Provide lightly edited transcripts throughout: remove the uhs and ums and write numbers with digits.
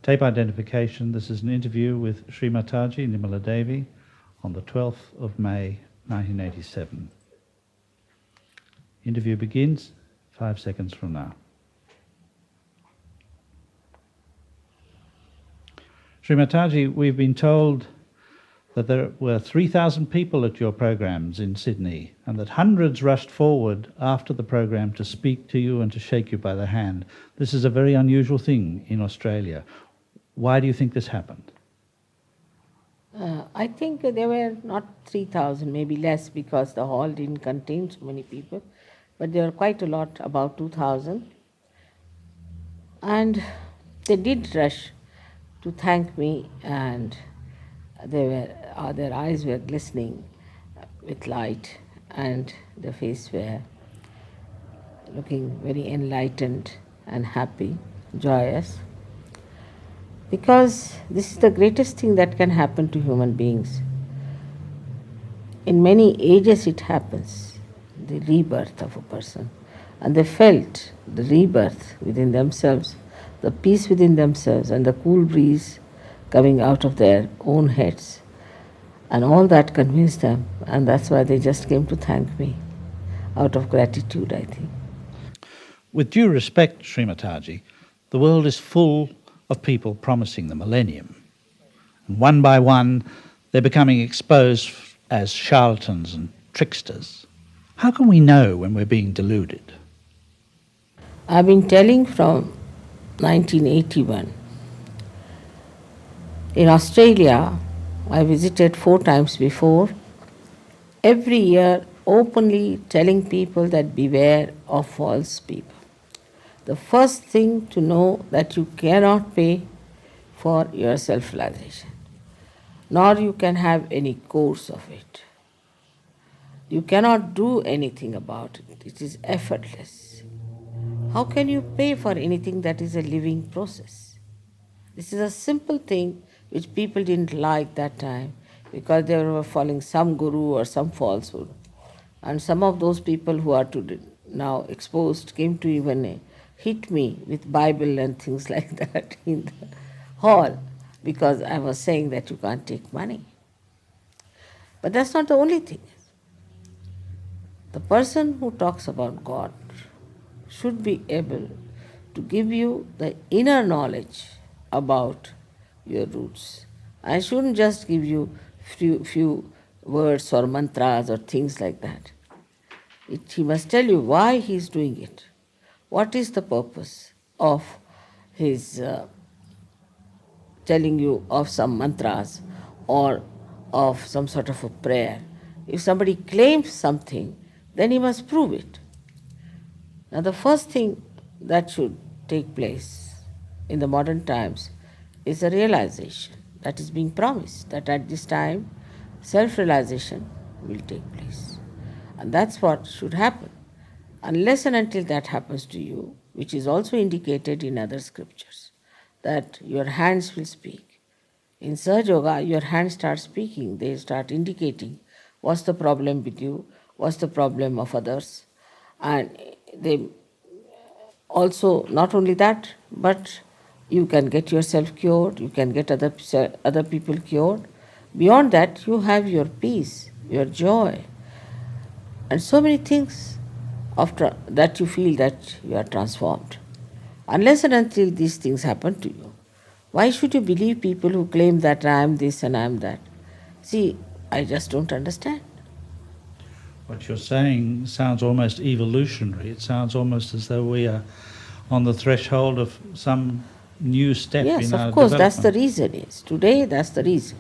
Tape identification. This is an interview with Shri Mathaji, Nimala Devi, on the 12th of May 1987. Interview begins 5 seconds from now. Shri Mathaji, we've been told that there were 3,000 people at your programs in Sydney and that hundreds rushed forward after the program to speak to you and to shake you by the hand. This is a very unusual thing in Australia. Why do you think this happened? I think there were not 3,000, maybe less, because the hall didn't contain so many people, but there were quite a lot, about 2,000. And they did rush to thank me, and their eyes were glistening with light, and their faces were looking very enlightened and happy, joyous. Because this is the greatest thing that can happen to human beings. In many ages it happens, the rebirth of a person. And they felt the rebirth within themselves, the peace within themselves, and the cool breeze coming out of their own heads. And all that convinced them, and that's why they just came to thank me, out of gratitude, I think. With due respect, Shri Mathaji, the world is full of people promising the millennium. And one by one, they're becoming exposed as charlatans and tricksters. How can we know when we're being deluded? I've been telling from 1981. In Australia, I visited 4 times before, every year openly telling people that beware of false people. The first thing to know that you cannot pay for your self-realization, nor you can have any course of it. You cannot do anything about it. It is effortless. How can you pay for anything that is a living process? This is a simple thing which people didn't like that time because they were following some guru or some falsehood. And some of those people who are now exposed came to even hit me with Bible and things like that in the hall because I was saying that you can't take money. But that's not the only thing. The person who talks about God should be able to give you the inner knowledge about your roots. I shouldn't just give you few words or mantras or things like that. He must tell you why he is doing it. What is the purpose of his telling you of some mantras or of some sort of a prayer? If somebody claims something, then he must prove it. Now the first thing that should take place in the modern times is a realization that is being promised, that at this time self-realization will take place. And that's what should happen. Unless and until that happens to you, which is also indicated in other scriptures, that your hands will speak. In Sahaja Yoga, your hands start speaking. They start indicating what's the problem with you, what's the problem of others. And they also, not only that, but you can get yourself cured, you can get other people cured. Beyond that, you have your peace, your joy, and so many things after that you feel that you are transformed. Unless and until these things happen to you, why should you believe people who claim that I am this and I am that? See, I just don't understand. What you're saying sounds almost evolutionary. It sounds almost as though we are on the threshold of some new step in our Yes, development. of course, that's the reason is. Today, that's the reason.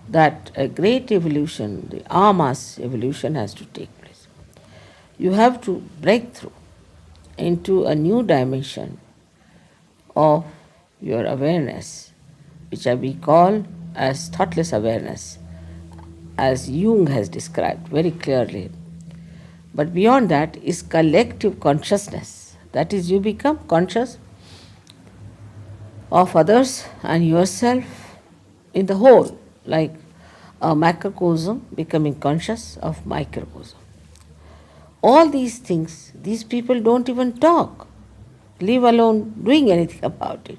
That a great evolution, the mass evolution has to take place. You have to break through into a new dimension of your awareness, which we call as thoughtless awareness, as Jung has described very clearly. But beyond that is collective consciousness. That is, you become conscious of others and yourself in the whole, like a macrocosm becoming conscious of microcosm. All these things, these people don't even talk, leave alone doing anything about it.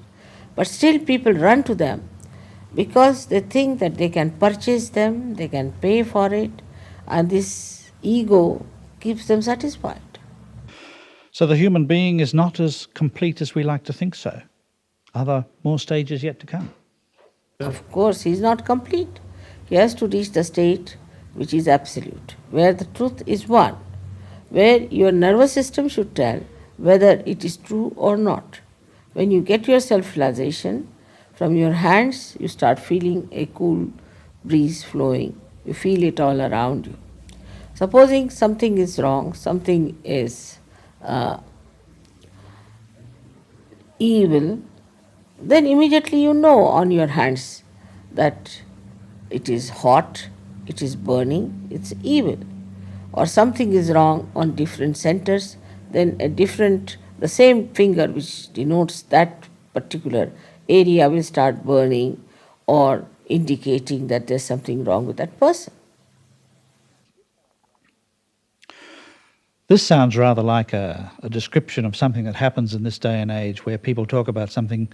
But still people run to them because they think that they can purchase them, they can pay for it, and this ego keeps them satisfied. So the human being is not as complete as we like to think so. Are there more stages yet to come? Of course, he is not complete. He has to reach the state which is absolute, where the truth is one, where your nervous system should tell whether it is true or not. When you get your self-realization, from your hands you start feeling a cool breeze flowing. You feel it all around you. Supposing something is wrong, something is evil, then immediately you know on your hands that it is hot, it is burning, it's evil. Or something is wrong on different centers, then the same finger which denotes that particular area will start burning or indicating that there's something wrong with that person. This sounds rather like a description of something that happens in this day and age where people talk about something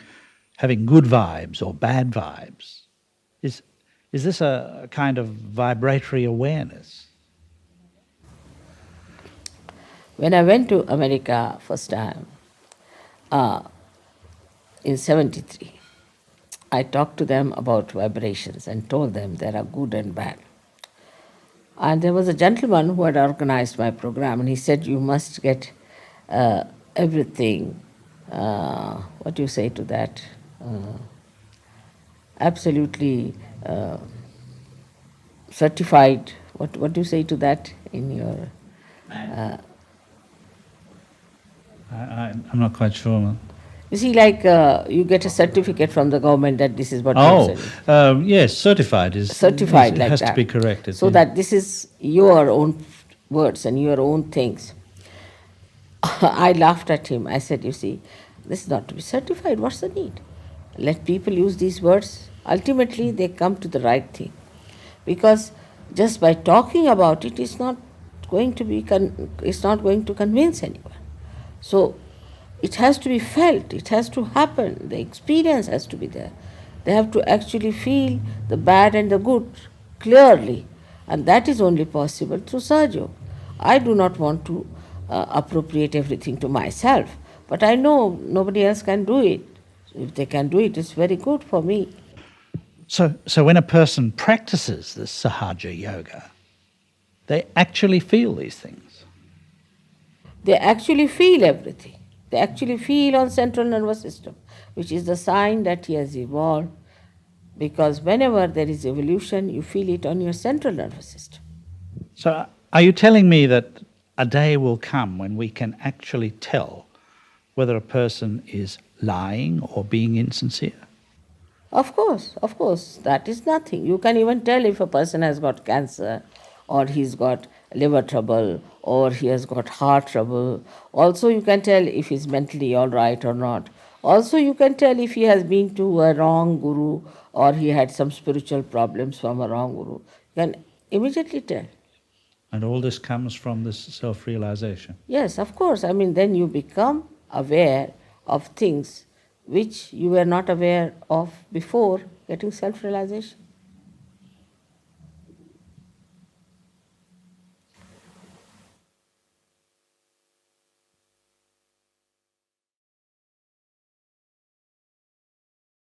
having good vibes or bad vibes. Is this a kind of vibratory awareness? When I went to America first time, in 73, I talked to them about vibrations and told them there are good and bad. And there was a gentleman who had organized my program, and he said, you must get everything, what do you say to that? Absolutely certified. What do you say to that in your... I'm not quite sure. You see, like you get a certificate from the government that this is what you're saying. Yes, certified is... Certified it like has that. to be corrected. So that this is your own words and your own things. I laughed at him. I said, you see, this is not to be certified. What's the need? Let people use these words. Ultimately, they come to the right thing. Because just by talking about it, it's not going to convince anyone. So it has to be felt, it has to happen, the experience has to be there. They have to actually feel the bad and the good clearly, and that is only possible through Sahaja. I do not want to appropriate everything to myself, but I know nobody else can do it. If they can do it, it's very good for me. So when a person practices this Sahaja yoga, they actually feel these things. They actually feel everything. They actually feel on central nervous system, which is the sign that he has evolved, because whenever there is evolution, you feel it on your central nervous system. So are you telling me that a day will come when we can actually tell whether a person is lying or being insincere? Of course, that is nothing. You can even tell if a person has got cancer, or he's got liver trouble, or he has got heart trouble. Also you can tell if he's mentally all right or not. Also you can tell if he has been to a wrong guru, or he had some spiritual problems from a wrong guru. You can immediately tell. And all this comes from this self-realization? Yes, of course. I mean, then you become aware of things which you were not aware of before getting self-realization.